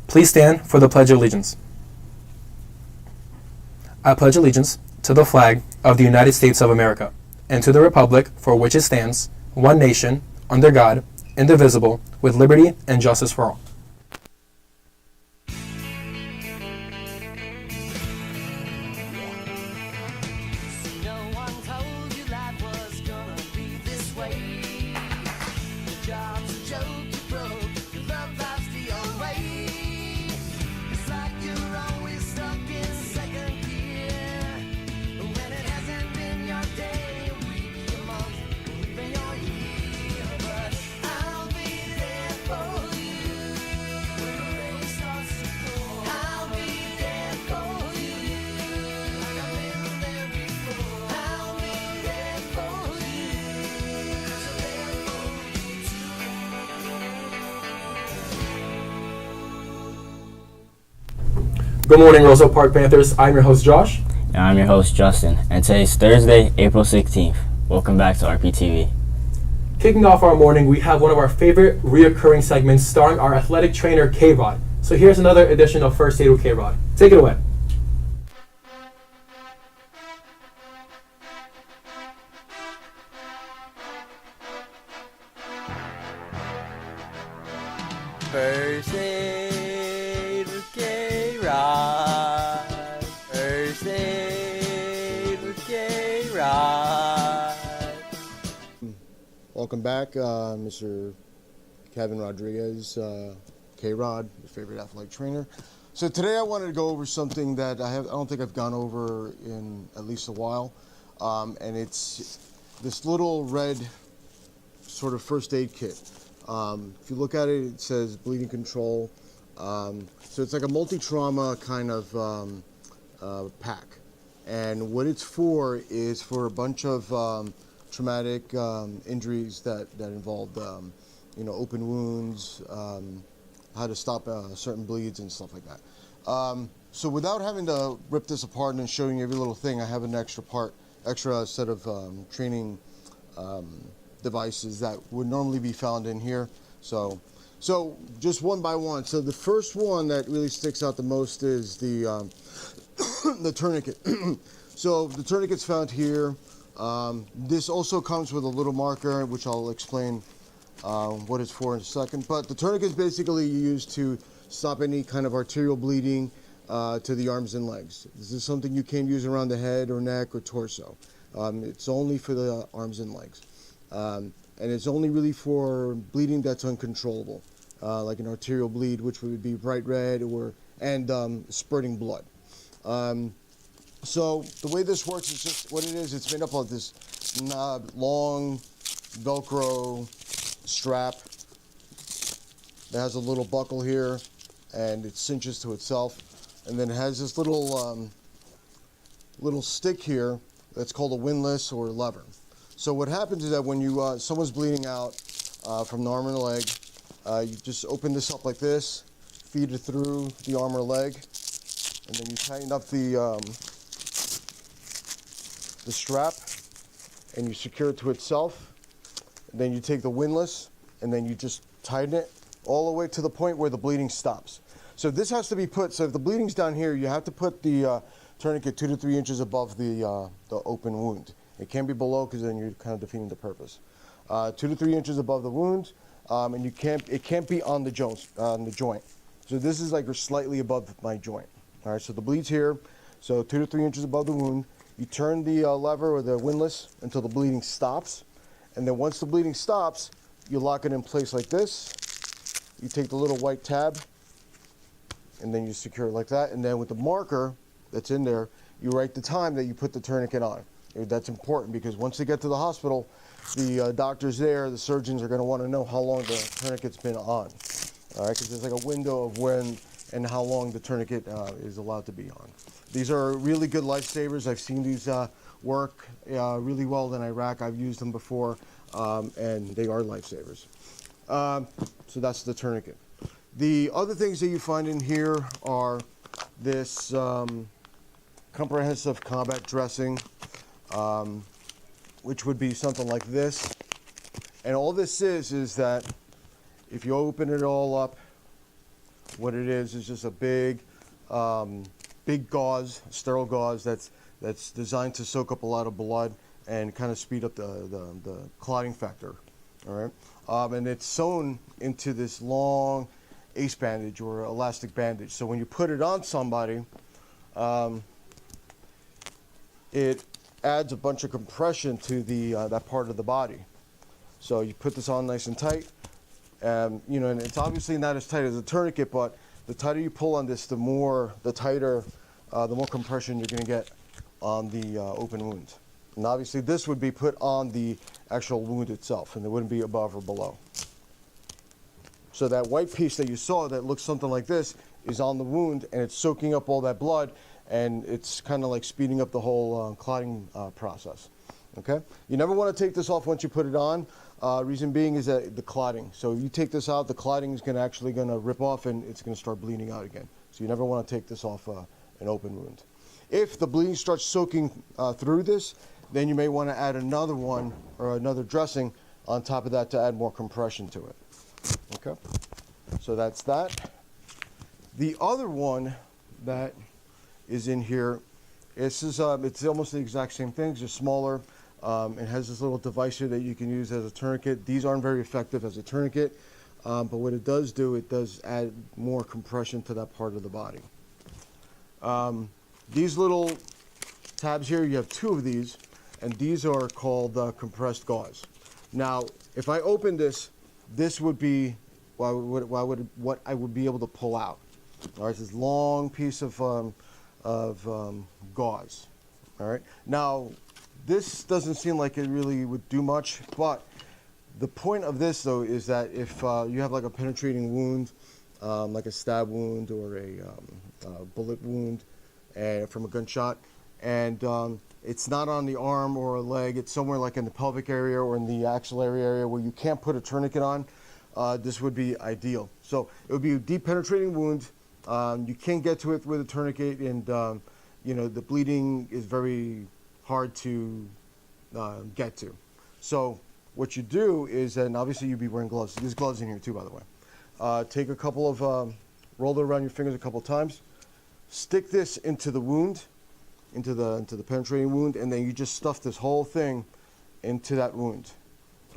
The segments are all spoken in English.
Please stand for the Pledge of Allegiance. I pledge allegiance to the flag of the United States of America and to the republic for which it stands, one nation, under God, indivisible, with liberty and justice for all. Good morning, Roseville Park Panthers. I'm your host, Josh. And I'm your host, Justin. And today's Thursday, April 16th. Welcome back to RPtv. Kicking off our morning, we have one of our favorite reoccurring segments starring our athletic trainer, KROD. So here's another edition of First Aid with KROD. Take it away. First Aid with KROD. First Aid with KROD. Welcome back, Mr. Kevin Rodriguez, KROD, your favorite athletic trainer. So today I wanted to go over something that I don't think I've gone over in at least a while, and it's this little red sort of first aid kit. If you look at it, it says bleeding control. So it's like a multi-trauma kind of pack. And what it's for is for a bunch of traumatic injuries that involved, open wounds, how to stop certain bleeds and stuff like that. So without having to rip this apart and showing you every little thing, I have an extra set of training devices that would normally be found in here. So just one by one. So the first one that really sticks out the most is the the tourniquet. So the tourniquet's found here. This also comes with a little marker, which I'll explain what it's for in a second. But the tourniquet is basically used to stop any kind of arterial bleeding to the arms and legs. This is something you can't use around the head or neck or torso. It's only for the arms and legs. And it's only really for bleeding that's uncontrollable, like an arterial bleed, which would be bright red and spurting blood. So the way this works is just what it is. It's made up of this long Velcro strap that has a little buckle here, and it cinches to itself, and then it has this little stick here that's called a windlass or lever. So what happens is that when someone's bleeding out from the arm or the leg, you just open this up like this, feed it through the arm or leg, and then you tighten up the strap, and you secure it to itself. And then you take the windlass, and then you just tighten it all the way to the point where the bleeding stops. So this has to be put. So if the bleeding's down here, you have to put the tourniquet 2 to 3 inches above the open wound. It can't be below, because then you're kind of defeating the purpose. 2 to 3 inches above the wound, and it can't be on the joint. So this is like slightly above my joint. All right, so the bleed's here, so 2 to 3 inches above the wound. You turn the lever or the windlass until the bleeding stops, and then once the bleeding stops, you lock it in place like this. You take the little white tab, and then you secure it like that. And then with the marker that's in there, you write the time that you put the tourniquet on. That's important, because once they get to the hospital, the doctors there, the surgeons are going to want to know how long the tourniquet's been on. All right, because there's like a window of when and how long the tourniquet is allowed to be on. These are really good lifesavers. I've seen these work really well in Iraq. I've used them before, and they are lifesavers. So that's the tourniquet. The other things that you find in here are this comprehensive combat dressing, which would be something like this. And all this is that if you open it all up, What it is just a big, big gauze, sterile gauze that's designed to soak up a lot of blood and kind of speed up the clotting factor. All right, and it's sewn into this long ace bandage or elastic bandage. So when you put it on somebody, it adds a bunch of compression to that part of the body. So you put this on nice and tight. You know, and it's obviously not as tight as a tourniquet, but the tighter you pull on this, the more compression you're going to get on the open wound. And obviously this would be put on the actual wound itself, and it wouldn't be above or below. So that white piece that you saw that looks something like this is on the wound, and it's soaking up all that blood, and it's kind of like speeding up the whole clotting process. Okay, you never want to take this off once you put it on. Reason being is that the clotting. So if you take this out, the clotting is actually going to rip off, and it's going to start bleeding out again. So you never want to take this off an open wound. If the bleeding starts soaking through this, then you may want to add another one or another dressing on top of that to add more compression to it. Okay, so that's that. The other one that is in here, it's almost the exact same thing, just smaller. It has this little device here that you can use as a tourniquet. These aren't very effective as a tourniquet, but what it does add more compression to that part of the body. These little tabs here, you have two of these, and these are called compressed gauze. Now, if I open this, this would be what I would be able to pull out. All right, this long piece of gauze. All right. Now, this doesn't seem like it really would do much, but the point of this, though, is that if you have like a penetrating wound, like a stab wound or a bullet wound from a gunshot, and it's not on the arm or a leg, it's somewhere like in the pelvic area or in the axillary area where you can't put a tourniquet on, this would be ideal. So it would be a deep penetrating wound. You can't get to it with a tourniquet, and you know, the bleeding is very hard to get to. So what you do is, and obviously you'd be wearing gloves. There's gloves in here too, by the way. Take a couple of, roll it around your fingers a couple of times. Stick this into the wound, into the penetrating wound, and then you just stuff this whole thing into that wound.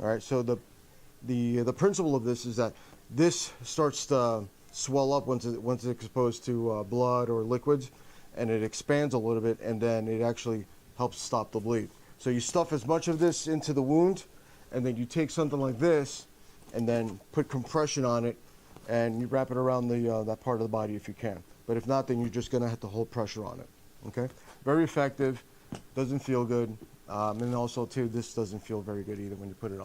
All right. So the principle of this is that this starts to swell up once it's exposed to blood or liquids, and it expands a little bit, and then it actually helps stop the bleed. So you stuff as much of this into the wound, and then you take something like this and then put compression on it, and you wrap it around that part of the body if you can. But if not, then you're just going to have to hold pressure on it. Okay? Very effective. Doesn't feel good. And also, too, this doesn't feel very good either when you put it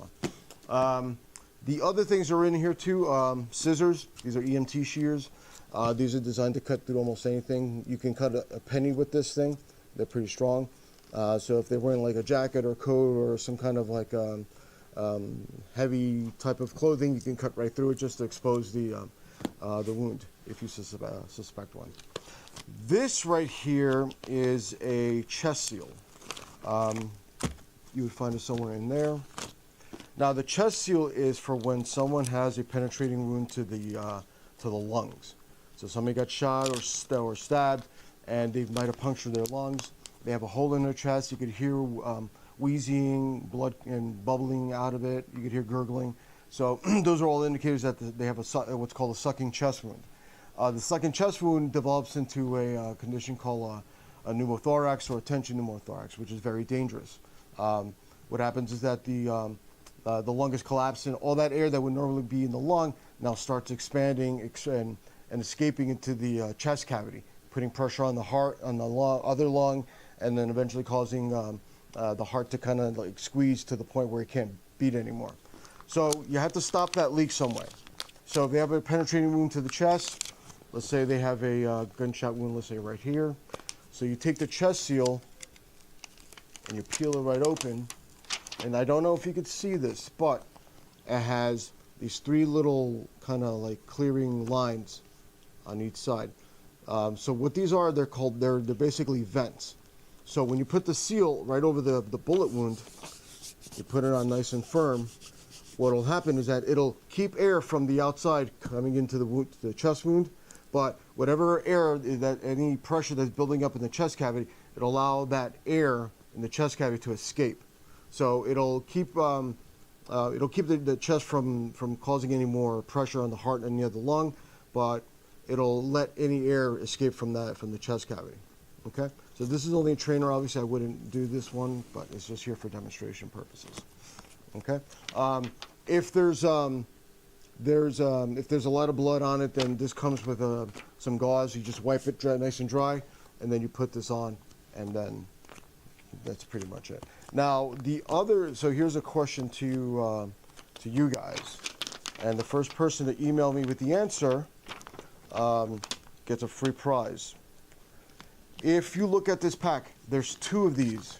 on. The other things are in here, too. Scissors. These are EMT shears. These are designed to cut through almost anything. You can cut a penny with this thing. They're pretty strong. So if they're wearing like a jacket or coat or some kind of like heavy type of clothing, you can cut right through it just to expose the wound if you suspect one. This right here is a chest seal. You would find it somewhere in there. Now the chest seal is for when someone has a penetrating wound to the lungs. So somebody got shot or stabbed, and they might have punctured their lungs. They have a hole in their chest. You could hear wheezing, blood and bubbling out of it. You could hear gurgling. So those are all indicators that they have what's called a sucking chest wound. The sucking chest wound develops into a condition called a pneumothorax or a tension pneumothorax, which is very dangerous. What happens is that the lung is collapsing. All that air that would normally be in the lung now starts expanding and escaping into the chest cavity, putting pressure on the heart, on the other lung, and then eventually causing the heart to kind of like squeeze to the point where it can't beat anymore. So you have to stop that leak some way. So if they have a penetrating wound to the chest, let's say they have a gunshot wound, let's say right here. So you take the chest seal and you peel it right open. And I don't know if you could see this, but it has these three little kind of like clearing lines on each side. So what these are, they're basically vents. So when you put the seal right over the bullet wound, you put it on nice and firm, what will happen is that it'll keep air from the outside coming into the chest wound, but whatever air, that any pressure that's building up in the chest cavity, it'll allow that air in the chest cavity to escape. So it'll keep the chest from causing any more pressure on the heart and the other lung, but it'll let any air escape from the chest cavity. Okay, so this is only a trainer. Obviously, I wouldn't do this one, but it's just here for demonstration purposes. Okay, if there's a lot of blood on it, then this comes with some gauze. You just wipe it nice and dry, and then you put this on, and then that's pretty much it. Now so here's a question to you guys, and the first person to email me with the answer gets a free prize. If you look at this pack, there's two of these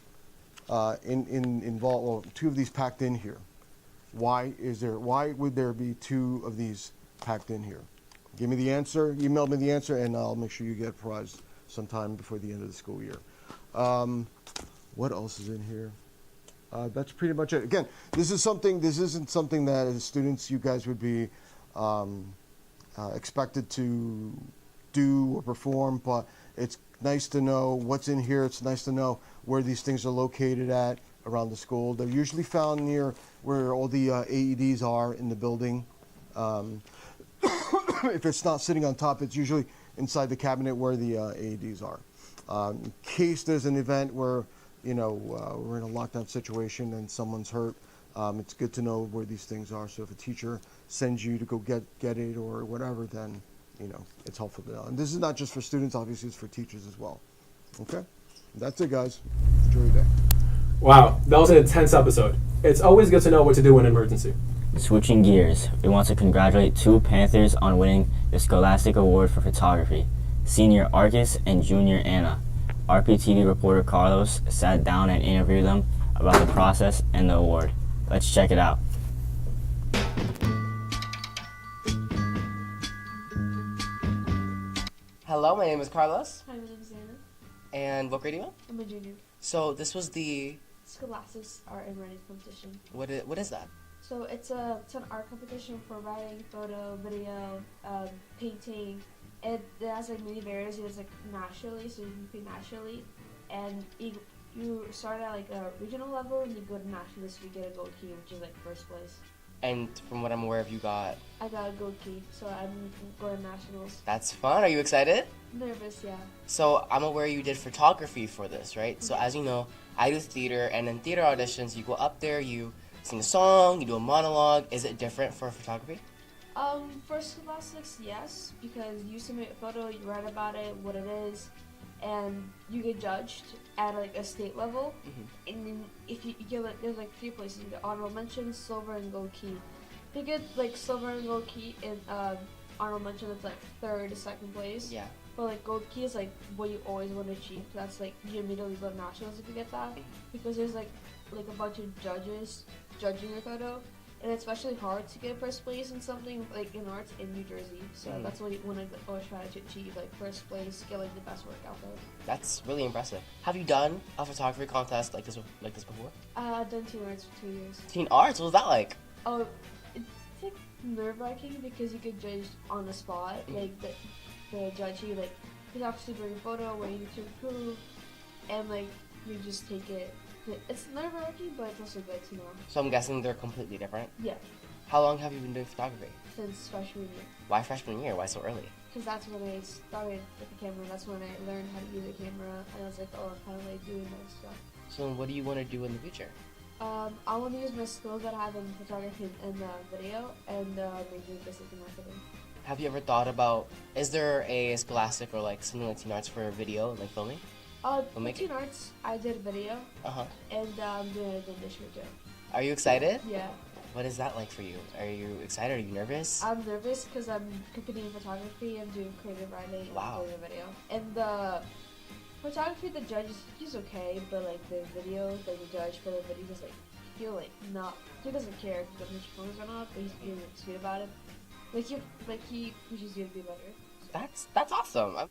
involved. Well, two of these packed in here. Why would there be two of these packed in here? Give me the answer. Email me the answer, and I'll make sure you get a prize sometime before the end of the school year. What else is in here? That's pretty much it. Again, this isn't something that as students you guys would be expected to do or perform, but it's nice to know what's in here. It's nice to know where these things are located at around the school. They're usually found near where all the AEDs are in the building. If it's not sitting on top, it's usually inside the cabinet where the AEDs are. In case there's an event where we're in a lockdown situation and someone's hurt, it's good to know where these things are. So if a teacher sends you to go get it or whatever, then it's helpful to know. And this is not just for students, obviously it's for teachers as well. Okay? That's it, guys. Enjoy your day. Wow, that was an intense episode. It's always good to know what to do in an emergency. Switching gears, we want to congratulate two Panthers on winning the Scholastic Award for Photography, Senior Arcus and Junior Anna. RPtv reporter Carlos sat down and interviewed them about the process and the award. Let's check it out. Hello, my name is Carlos. Hi, my name is Anna. And what grade are you in? I'm a junior. So this was the... Scholastic Art and Writing Competition. What is that? So it's an art competition for writing, photo, video, painting. It has like many barriers. It's like nationally, so you can compete nationally. And you start at like a regional level and you go to national, so you get a gold key, which is like first place. And from what I'm aware of, I got a gold key, so I'm going to nationals. That's fun. Are you excited? Nervous, yeah. So I'm aware you did photography for this, right? So as you know, I do theater, and in theater auditions, you go up there, you sing a song, you do a monologue. Is it different for photography? For Scholastics, yes, because you submit a photo, you write about it, what it is, and you get judged at like a state level. Mm-hmm. And then if you get like, there's like 3 places: you get honorable mention, silver, and gold key. If you get like silver and gold key in honorable mention, that's like 3rd to 2nd place. Yeah. But like gold key is like what you always want to achieve. That's like you immediately go to nationals if you get that, because there's like a bunch of judges judging your photo. And it's especially hard to get first place in something like in arts in New Jersey. So that's what you want to always try to achieve, like first place, get like the best work out there. That's really impressive. Have you done a photography contest like this before? I've done teen arts for 2 years. Teen arts? What was that like? Oh, it's like nerve-wracking because you get judged on the spot. Like the judge, he like he's actually bring a photo where you need to improve, and like you just take it. It's nerve-wracking, but it's also good to know. So I'm guessing they're completely different? Yeah. How long have you been doing photography? Since freshman year. Why freshman year? Why so early? Because that's when I started with the camera. That's when I learned how to use a camera, and I was like, oh, I kind of like doing that stuff. So what do you want to do in the future? I want to use my skills that I have in photography and video, and maybe business and marketing. Have you ever thought about, is there a Scholastic or like something like Teen Arts for video, like filming? Teen Arts, I did video, and I'm doing it again this year too. Are you excited? Yeah. What is that like for you? Are you excited? Are you nervous? I'm nervous because I'm competing in photography and doing creative writing and doing a video. And the photography, the judge, he's okay, but like the video, like the judge for the video is like, he doesn't care if you don't hit your phones or not, but he's being like, sweet about it. He pushes you to be better. That's awesome.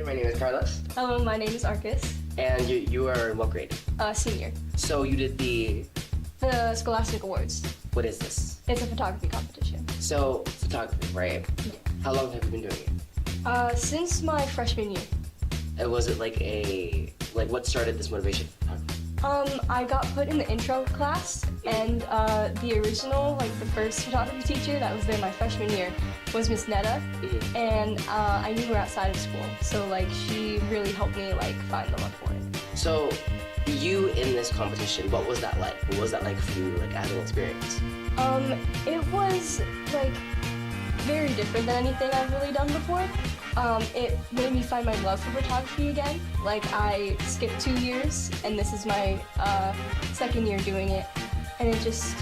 My name is Carlos. Hello, my name is Arcus. And you are in what grade? Senior. So you did the Scholastic Awards. What is this? It's a photography competition. So, photography, right? Yeah. How long have you been doing it? Since my freshman year. And was it like what started this motivation for photography? I got put in the intro class, and the original, like the first photography teacher that was there my freshman year was Miss Netta, and I knew her outside of school, so like she really helped me like find the love for it. So, you in this competition, what was that like? What was that like for you, like as an experience? It was like very different than anything I've really done before. It made me find my love for photography again. Like I skipped 2 years, and this is my second year doing it, and it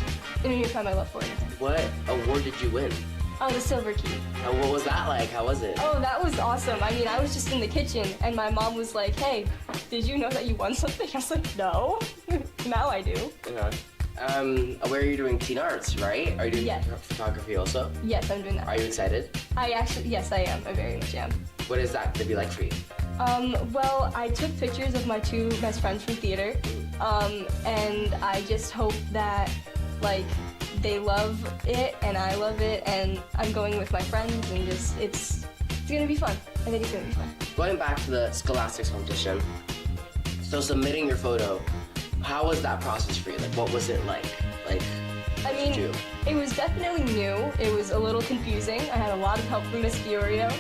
made me find my love for it again. What award did you win? Oh, the Silver Key. What was that like? How was it? Oh, that was awesome. I mean, I was just in the kitchen, and my mom was like, "Hey, did you know that you won something?" I was like, "No." Now I do. Where are you doing teen arts, right? Are you doing Yes. photography also? Yes, I'm doing that. Are you excited? Yes, I am. I very much am. What is that to be like for you? Well, I took pictures of my two best friends from theater, and I just hope that, like, they love it and I love it, and I'm going with my friends, and just, it's gonna be fun. I think it's gonna be fun. Going back to the Scholastic competition, so submitting your photo, how was that process for you? Like, what was it like? I mean, it was definitely new. It was a little confusing. I had a lot of help from Miss Fiorio.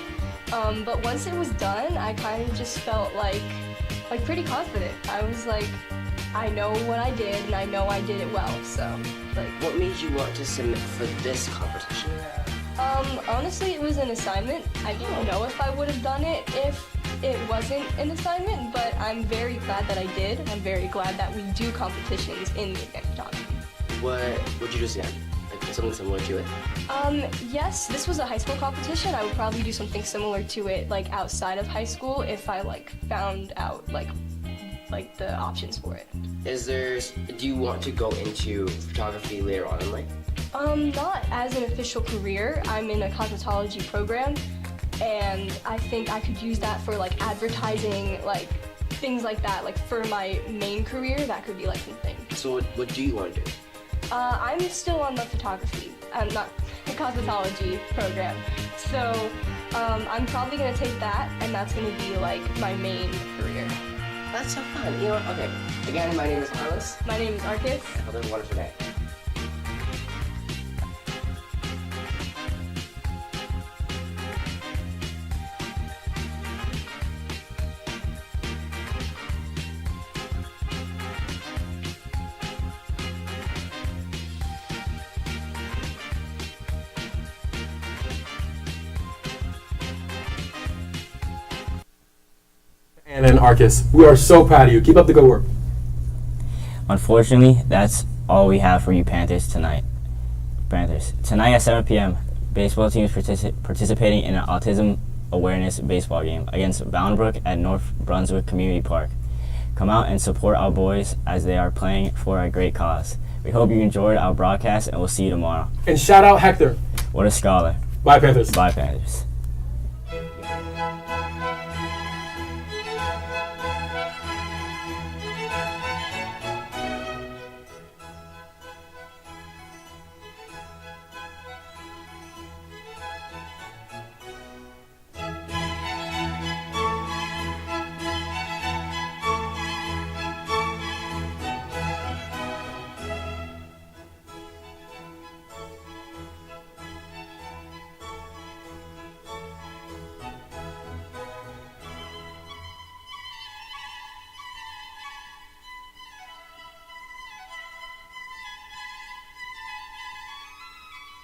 But once it was done, I kind of just felt like pretty confident. I was like, I know what I did, and I know I did it well. So, like. What made you want to submit for this competition? Honestly, it was an assignment. I didn't know if I would have done it if it wasn't an assignment, but I'm very glad that I did. I'm very glad that we do competitions in the event photography. What would you do again? Like something similar to it? Yes, this was a high school competition. I would probably do something similar to it, like outside of high school, if I like found out like the options for it. Do you want to go into photography later on in life? Not as an official career. I'm in a cosmetology program, and I think I could use that for like advertising, like things like that. Like for my main career, that could be like something. So what do you want to do? I'm still on the photography. I'm not the cosmetology program. So I'm probably gonna take that, and that's gonna be like my main career. That's so fun. You know what? Okay. Again, my name is Carlos. My name is Arcus. Have a wonderful day. And Arcus, we are so proud of you. Keep up the good work. Unfortunately, that's all we have for you Panthers tonight. Tonight at 7 p.m., baseball team is participating in an autism awareness baseball game against Boundbrook at North Brunswick Community Park. Come out and support our boys as they are playing for a great cause. We hope you enjoyed our broadcast, and we'll see you tomorrow. And shout out Hector. What a scholar. Bye, Panthers. Bye, Panthers.